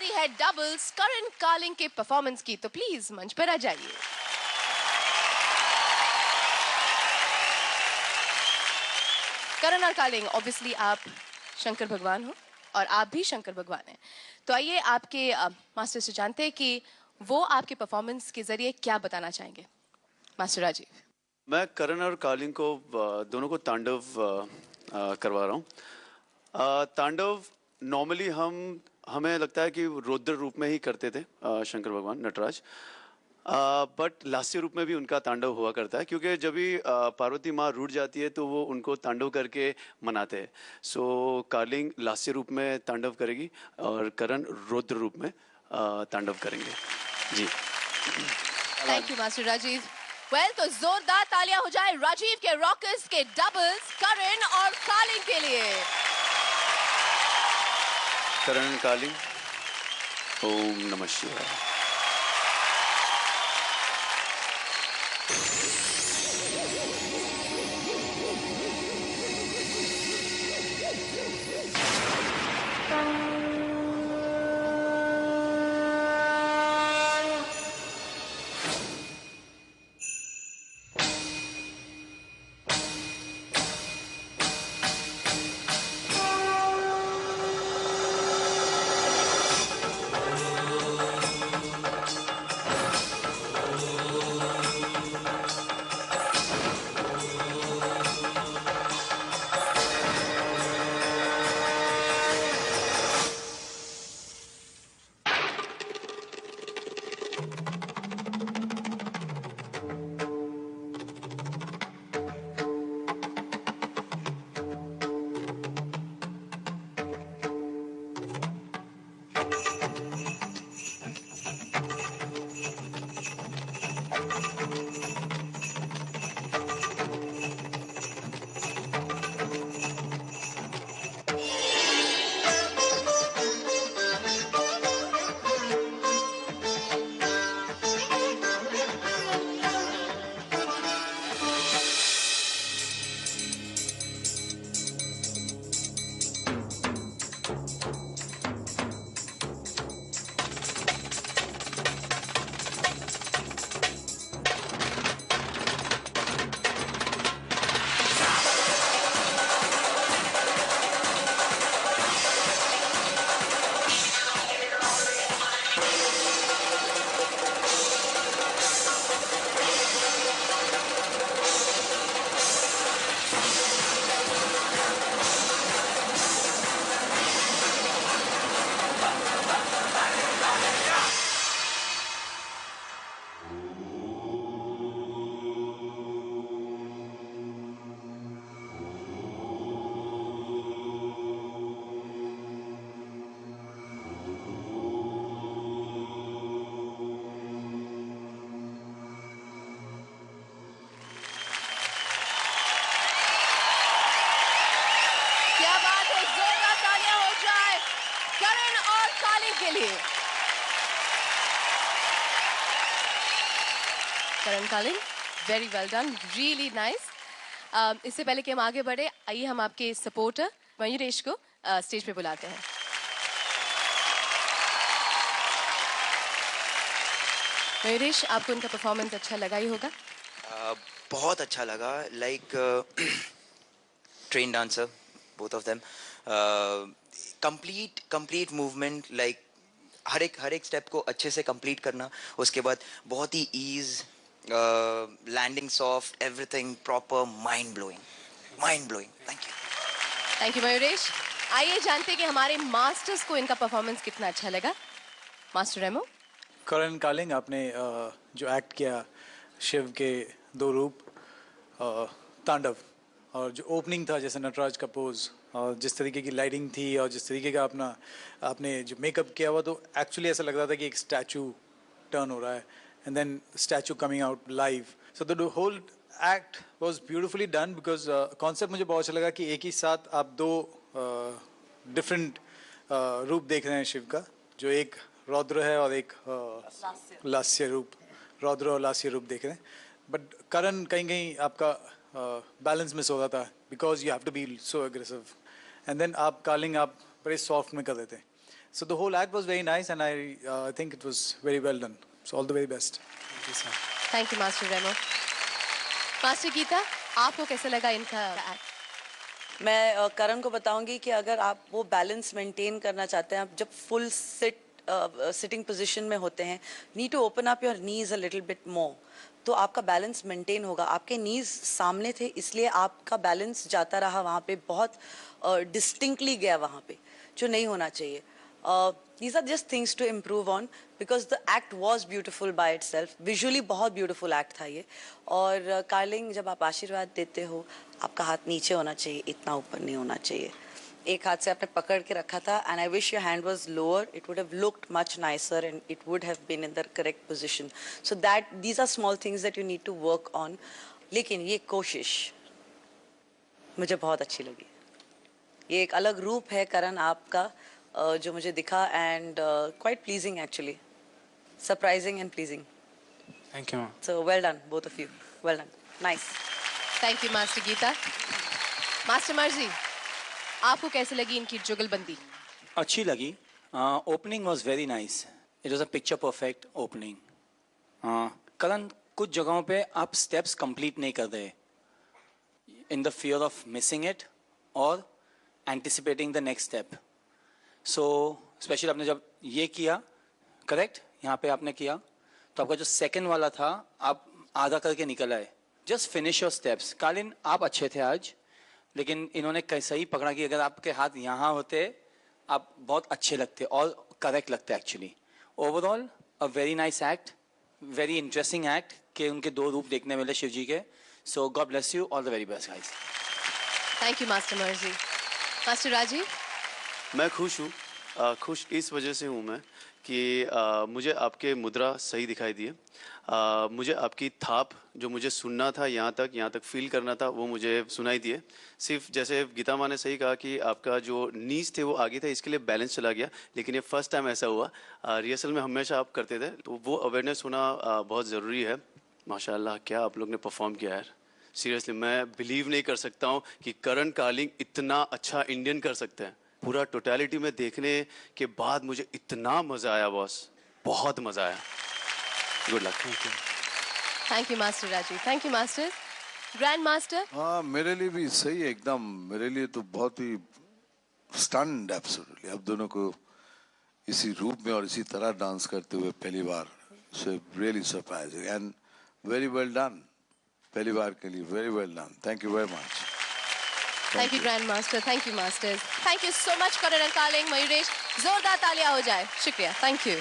बारी है डबल्स करण कालिंग के परफॉर्मेंस की, तो प्लीज मंच पर आ जाइए। करण और कालिंग, ऑब्वियसली आप शंकर भगवान हो और आप भी शंकर भगवान हैं, तो आइए आपके मास्टर से जानते हैं कि वो आपके परफॉर्मेंस के जरिए क्या बताना चाहेंगे। मास्टर राजीव। मैं करण और कालिंग को दोनों को तांडव करवा रहा हूँ। तांडव नॉर्मली हमें लगता है कि रुद्र रूप में ही करते थे शंकर भगवान नटराज, बट लास्य रूप में भी उनका तांडव हुआ करता है, क्योंकि जब भी पार्वती माँ रूठ जाती है तो वो उनको तांडव करके मनाते हैं। सो कालिंग लास्य रूप में तांडव करेगी और करण रुद्र रूप में तांडव करेंगे जी। Thank you master Rajeev. Well, तो जोरदार तालियां हो जाए राजीव के रॉकर्स के डबल्स करण और कालिंग के लिए। करण कालिंग, ओम नमः शिवाय। करण कालिंग, very well done, really nice. इससे पहले कि हम आगे बढ़े, आइए हम आपके सपोर्टर मयूरेश को स्टेज पे बुलाते हैं। मयूरेश, आपको उनका परफॉर्मेंस अच्छा लगा ही होगा? बहुत अच्छा लगा, like train dancer both of them, complete movement, like हर एक स्टेप को अच्छे से कंप्लीट करना, उसके बाद बहुत ही ease, landing soft, everything proper, mind blowing. Thank you Mayuresh. आइए जानते हैं कि हमारे मास्टर्स को इनका परफॉर्मेंस कितना अच्छा लगा। मास्टर रेमो। करण कालिंग, आपने जो एक्ट किया शिव के दो रूप, तांडव, और जो ओपनिंग था जैसे नटराज का पोज, और जिस तरीके की लाइटिंग थी और जिस तरीके का आपने जो मेकअप किया हुआ, तो एक्चुअली ऐसा लग रहा था कि एक स्टैचू टर्न हो रहा है, and then statue coming out live. So the whole act was beautifully done, because concept मुझे बहुत अच्छा लगा कि एक ही साथ आप दो डिफरेंट रूप देख रहे हैं शिव का, जो एक रौद्र है और एक लास्य रूप, रौद्र और लास्य रूप देख रहे हैं। बट करण कहीं आपका बैलेंस मिस हो रहा था, because you have to be so aggressive, and then आप कालिंग आप बड़े सॉफ्ट में कर रहे थे। So the whole act was very nice, and I think it was very well done. So all the very best. Thank you, sir. Thank you master Remo. Master Geeta, आपको कैसे लगा इनका एक्ट? मैं करण को बताऊंगी कि अगर आप वो बैलेंस मेंटेन करना चाहते हैं, आप जब फुल सिटिंग पोजीशन में होते हैं, need to open up your knees a little bit more, तो आपका बैलेंस मेंटेन होगा। आपके नीज सामने थे, इसलिए आपका बैलेंस जाता रहा वहाँ पे, बहुत डिस्टिंक्टली गया वहाँ पे, जो नहीं होना चाहिए। These are just things to improve on because the act was beautiful by itself. Visually बहुत beautiful act था ये। और कार्लिंग, जब आप आशीर्वाद देते हो, आपका हाथ नीचे होना चाहिए, इतना ऊपर नहीं होना चाहिए। एक हाथ से आपने पकड़ के रखा था, and I wish your hand was lower. It would have looked much nicer and it would have been in the correct position. So that these are small things that you need to work on. लेकिन ये कोशिश मुझे बहुत अच्छी लगी। ये एक अलग रूप है करण आपका, जो मुझे दिखा, and quite pleasing actually, surprising and pleasing. Thank you, ma'am. So well done, both of you. Well done, nice. Thank you master Geeta. Master Marzi, आपको कैसे लगी इनकी जुगलबंदी? अच्छी लगी। Opening was very nice. It was a picture perfect opening. Karan, कुछ जगहों पे आप स्टेप्स कंप्लीट नहीं कर रहे, in the fear of missing it और anticipating the next step. So specially आपने जब ये किया, करेक्ट, यहाँ पे आपने किया, तो आपका जो सेकंड वाला था, आप आधा करके निकल आए। Just finish your steps. कालिन, आप अच्छे थे आज, लेकिन इन्होंने सही पकड़ा कि अगर आपके हाथ यहाँ होते, आप बहुत अच्छे लगते और करेक्ट लगते actually. Overall a very nice act, very interesting act, कि उनके दो रूप देखने मिले शिव जी के। So god bless you, all the very best guys. Thank you master Marzi. Master Rajeev, मैं खुश हूँ। खुश इस वजह से हूँ मैं कि मुझे आपके मुद्रा सही दिखाई दिए। मुझे आपकी थाप, जो मुझे सुनना था यहाँ तक फील करना था, वो मुझे सुनाई दिए। सिर्फ जैसे गीता माँ ने सही कहा कि आपका जो नीज थे वो आगे थे, इसके लिए बैलेंस चला गया, लेकिन ये फर्स्ट टाइम ऐसा हुआ। रिहर्सल में हमेशा आप करते थे, तो वो अवेयरनेस होना बहुत ज़रूरी है। माशाल्लाह, क्या आप लोग ने परफॉर्म किया है। सीरियसली मैं बिलीव नहीं कर सकता हूँ कि करण कार्लिंग इतना अच्छा इंडियन कर सकते हैं। पूरा टोटलिटी में देखने के बाद मुझे इतना मज़ा आया बॉस, बहुत मज़ा आया। Good luck. Thank you master Rajeev. Thank you master. Grand master, हाँ, मेरे लिए भी सही है एकदम। मेरे लिए तो बहुत ही स्टन्ड एब्सोल्युटली, अब दोनों को इसी रूप में और इसी तरह डांस करते हुए पहली बार, so really surprising and very well done. पहली बार के लिए very well done. Thank you very much. Thank you grand master. Thank you masters. Thank you so much Karan and कार्लिंग। मयूरेश, जोरदार तालियां हो जाए। शुक्रिया, थैंक यू।